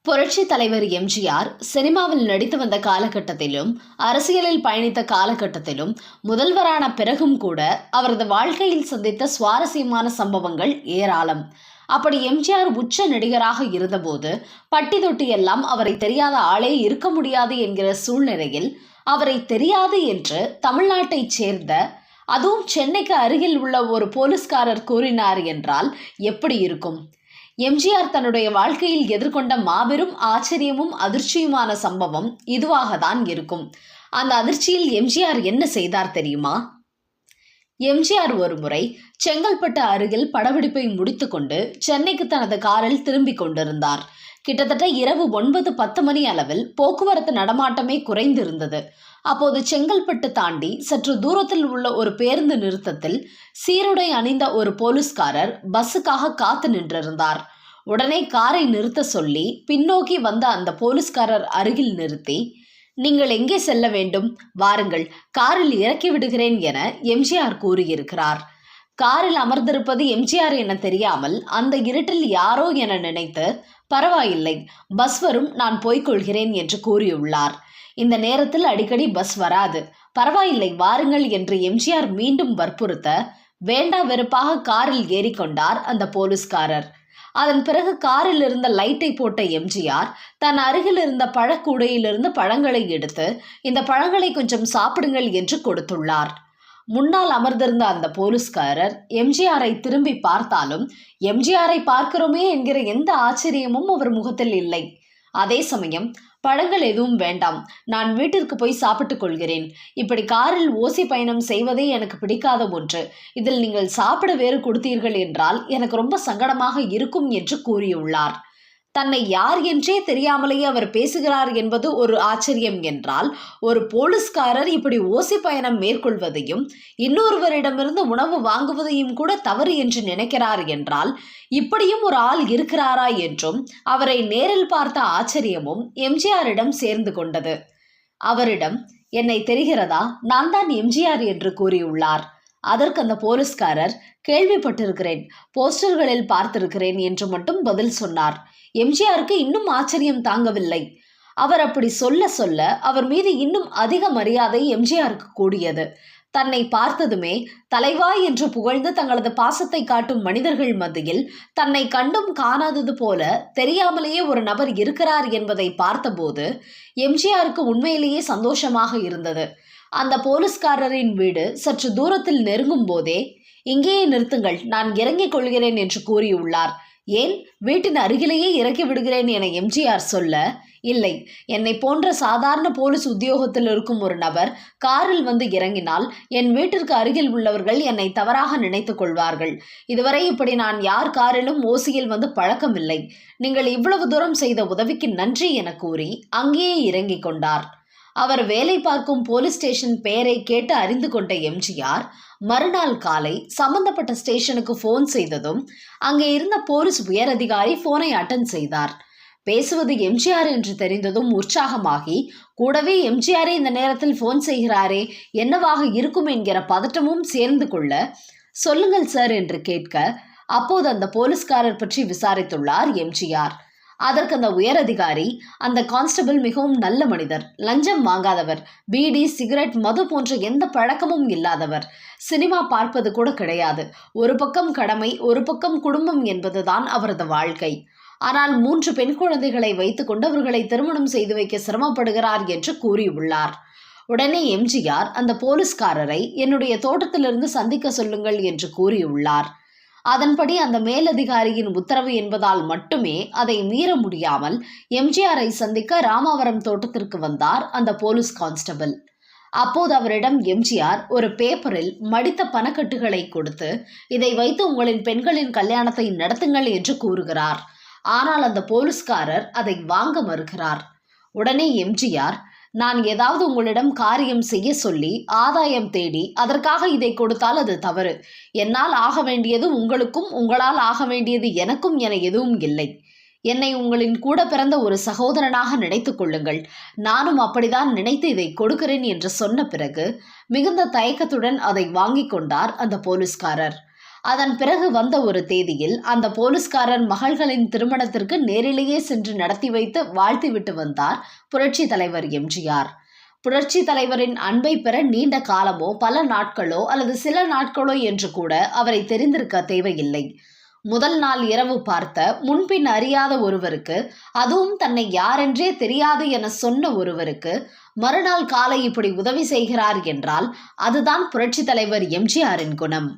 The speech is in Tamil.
புரட்சி தலைவர் எம்ஜிஆர் சினிமாவில் நடித்து வந்த காலகட்டத்திலும் அரசியலில் பயணித்த காலகட்டத்திலும் முதல்வரான பிறகும் கூட அவரது வாழ்க்கையில் சந்தித்த சுவாரஸ்யமான சம்பவங்கள் ஏராளம். அப்படி எம்ஜிஆர் உச்ச நடிகராக இருந்தபோது பட்டி தொட்டி எல்லாம் அவரை தெரியாத ஆளே இருக்க முடியாது என்கிற சூழ்நிலையில் அவரை தெரியாது என்று தமிழ்நாட்டைச் சேர்ந்த அதுவும் சென்னைக்கு அருகில் உள்ள ஒரு போலீஸ்காரர் கூறினார் என்றால் எப்படி இருக்கும்? எம்ஜிஆர் தன்னுடைய வாழ்க்கையில் எதிர்கொண்ட மாபெரும் ஆச்சரியமும் அதிர்ச்சியுமான சம்பவம் இதுவாகத்தான் இருக்கும். அந்த அதிர்ச்சியில் எம்ஜிஆர் என்ன செய்தார் தெரியுமா? எம்ஜிஆர் ஒரு முறை செங்கல்பட்டு அருகில் படப்பிடிப்பை முடித்துக்கொண்டு சென்னைக்கு தனது காரில் திரும்பிக் கொண்டிருந்தார். கிட்டத்தட்ட இரவு 9-10 மணி அளவில் போக்குவரத்து நடமாட்டமே குறைந்திருந்தது. அப்போது செங்கல்பட்டு தாண்டி சற்று தூரத்தில் உள்ள ஒரு பேருந்து நிறுத்தத்தில் சீருடை அணிந்த ஒரு போலீஸ்காரர் பஸ்ஸுக்காக காத்து நின்றிருந்தார். உடனே காரை நிறுத்த சொல்லி பின்னோக்கி வந்த அந்த போலீஸ்காரர் அருகில் நிறுத்தி, "நீங்கள் எங்கே செல்ல வேண்டும்? வாருங்கள், காரில் இறக்கி விடுகிறேன்" என எம்ஜிஆர் கூறியிருக்கிறார். காரில் அமர்ந்திருப்பது எம்ஜிஆர் என தெரியாமல் அந்த இருட்டில் யாரோ என நினைத்து, "பரவாயில்லை, பஸ் வரும், நான் போய்கொள்கிறேன்" என்று கூறியுள்ளார். இந்த நேரத்தில் அடிக்கடி பஸ் வராது, பரவாயில்லை வாருங்கள் என்று எம்ஜிஆர் மீண்டும் வற்புறுத்த, வேண்டா வெறுப்பாக காரில் ஏறிக்கொண்டார் அந்த போலீஸ்காரர். அதன் பிறகு காரில் இருந்த லைட்டை போட்ட எம்ஜிஆர் தன் அருகில் இருந்த பழக்கூடையிலிருந்து பழங்களை எடுத்து, "இந்த பழங்களை கொஞ்சம் சாப்பிடுங்கள்" என்று கொடுத்துள்ளார். முன்னால் அமர்ந்திருந்த அந்த போலீஸ்காரர் எம்ஜிஆரை திரும்பி பார்த்தாலும் எம்ஜிஆரை பார்க்கிறோமே என்கிற எந்த ஆச்சரியமும் அவர் முகத்தில் இல்லை. அதே சமயம், "பழங்கள் எதுவும் வேண்டாம், நான் வீட்டிற்கு போய் சாப்பிட்டுக் கொள்கிறேன். இப்படி காரில் ஓசி பயணம் செய்வதே எனக்கு பிடிக்காத ஒன்று. இதில் நீங்கள் சாப்பிட வேறு கொடுத்தீர்கள் என்றால் எனக்கு ரொம்ப சங்கடமாக இருக்கும்" என்று கூறியுள்ளார். தன்னை யார் என்றே தெரியாமலேயே அவர் பேசுகிறார் என்பது ஒரு ஆச்சரியம் என்றால், ஒரு போலீஸ்காரர் இப்படி ஓசி பயணம் மேற்கொள்வதையும் இன்னொருவரிடமிருந்து உணவு வாங்குவதையும் கூட தவறு என்று நினைக்கிறார் என்றால், இப்படியும் ஒரு ஆள் இருக்கிறாரா என்றும் அவரை நேரில் பார்த்த ஆச்சரியமும் எம்ஜிஆரிடம் சேர்ந்து கொண்டது. அவரிடம், "என்னை தெரிகிறதா? நான் தான் எம்ஜிஆர்" என்று கூறியுள்ளார். அதற்கு அந்த போலீஸ்காரர், "கேள்விப்பட்டிருக்கிறேன், போஸ்டர்களில் பார்த்திருக்கிறேன்" என்று மட்டும் பதில் சொன்னார். எம்ஜிஆருக்கு இன்னும் ஆச்சரியம் தாங்கவில்லை. அவர் அப்படி சொல்ல சொல்ல அவர் மீது இன்னும் அதிக மரியாதை எம்ஜிஆருக்கு கூடியது. தன்னை பார்த்ததுமே தலைவா என்று புகழ்ந்து தங்களது பாசத்தை காட்டும் மனிதர்கள் மத்தியில் தன்னை கண்டும் காணாதது போல தெரியாமலேயே ஒரு நபர் இருக்கிறார் என்பதை பார்த்தபோது எம்ஜிஆருக்கு உண்மையிலேயே சந்தோஷமாக இருந்தது. அந்த போலீஸ்காரரின் வீடு சற்று தூரத்தில் நெருங்கும் போதே, "இங்கேயே நிறுத்துங்கள், நான் இறங்கிக் கொள்கிறேன்" என்று கூறியுள்ளார். "ஏன், வீட்டின் அருகிலேயே இறக்கி விடுகிறேன்" என எம்ஜிஆர் சொல்ல, "இல்லை, என்னை போன்ற சாதாரண போலீஸ் உத்தியோகத்தில் இருக்கும் ஒரு நபர் காரில் வந்து இறங்கினால் என் வீட்டிற்கு அருகில் உள்ளவர்கள் என்னை தவறாக நினைத்துக் கொள்வார்கள். இதுவரை இப்படி நான் யார் காரிலும் ஓசியில் வந்து பழக்கமில்லை. நீங்கள் இவ்வளவு தூரம் செய்த உதவிக்கு நன்றி" என கூறி அங்கேயே இறங்கிக் கொண்டார். அவர் வேலை பார்க்கும் போலீஸ் ஸ்டேஷன் பெயரை கேட்டு அறிந்து கொண்ட எம்ஜிஆர் மறுநாள் காலை சம்பந்தப்பட்ட ஸ்டேஷனுக்கு போன் செய்ததும் அங்கே இருந்த போலீஸ் உயரதிகாரி போனை அட்டன் செய்தார். பேசுவது எம்ஜிஆர் என்று தெரிந்ததும் உற்சாகமாகி, கூடவே எம்ஜிஆரே இந்த நேரத்தில் போன் செய்கிறாரே, என்னவாக இருக்கும் என்கிற பதட்டமும் சேர்ந்து கொள்ள, "சொல்லுங்கள் சார்" என்று கேட்க, அப்போது அந்த போலீஸ்காரர் பற்றி விசாரித்துள்ளார் எம்ஜிஆர். அதற்கு அந்த உயரதிகாரி, "அந்த கான்ஸ்டபிள் மிகவும் நல்ல மனிதர், லஞ்சம் வாங்காதவர், பீடி, சிகரெட், மது போன்ற எந்த பழக்கமும் இல்லாதவர், சினிமா பார்ப்பது கூட கிடையாது. ஒரு பக்கம் கடமை, ஒரு பக்கம் குடும்பம் என்பதுதான் அவரது வாழ்க்கை. ஆனால் 3 பெண் குழந்தைகளை வைத்துக் கொண்டு அவர்களை திருமணம் செய்து வைக்க சிரமப்படுகிறார்" என்று கூறியுள்ளார். உடனே எம்ஜிஆர் அந்த போலீஸ்காரரை "என்னுடைய தோட்டத்திலிருந்து சந்திக்க சொல்லுங்கள்" என்று கூறியுள்ளார். அதன்படி அந்த மேலதிகாரியின் உத்தரவு என்பதால் மட்டுமே அதை மீற முடியாமல் எம்ஜிஆரை சந்திக்க ராமாவரம் தோட்டத்திற்கு வந்தார் அந்த போலீஸ் கான்ஸ்டபிள். அப்போது அவரிடம் எம்ஜிஆர் ஒரு பேப்பரில் மடித்த பணக்கட்டுகளை கொடுத்து, "இதை வைத்து உங்களின் பெண்களின் கல்யாணத்தை நடத்துங்கள்" என்று கூறுகிறார். ஆனால் அந்த போலீஸ்காரர் அதை வாங்க மறுக்கிறார். உடனே எம்ஜிஆர், "நான் ஏதாவது உங்களிடம் காரியம் செய்ய சொல்லி ஆதாயம் தேடி அதற்காக இதை கொடுத்தால் அது தவறு. என்னால் ஆக வேண்டியது உங்களுக்கும், உங்களால் ஆக வேண்டியது எனக்கும் என எதுவும் இல்லை. என்னை உங்களின் கூட பிறந்த ஒரு சகோதரனாக நினைத்துக் கொள்ளுங்கள். நானும் அப்படிதான் நினைத்து இதை கொடுக்கிறேன்" என்று சொன்ன பிறகு மிகுந்த தயக்கத்துடன் அதை வாங்கி கொண்டார் அந்த போலீஸ்காரர். அதன் பிறகு வந்த ஒரு தேதியில் அந்த போலீஸ்காரர் மகள்களின் திருமணத்திற்கு நேரிலேயே சென்று நடத்தி வைத்து வாழ்த்திவிட்டு வந்தார் புரட்சி தலைவர் எம்ஜிஆர். புரட்சி தலைவரின் அன்பை பெற நீண்ட காலமோ பல நாட்களோ அல்லது சில நாட்களோ என்று கூட அவரை தெரிந்திருக்க தேவையில்லை. முதல் நாள் இரவு பார்த்த முன்பின் அறியாத ஒருவருக்கு, அதுவும் தன்னை யாரென்றே தெரியாது என சொன்ன ஒருவருக்கு மறுநாள் காலை இப்படி உதவி செய்கிறார் என்றால் அதுதான் புரட்சி தலைவர் எம்ஜிஆரின் குணம்.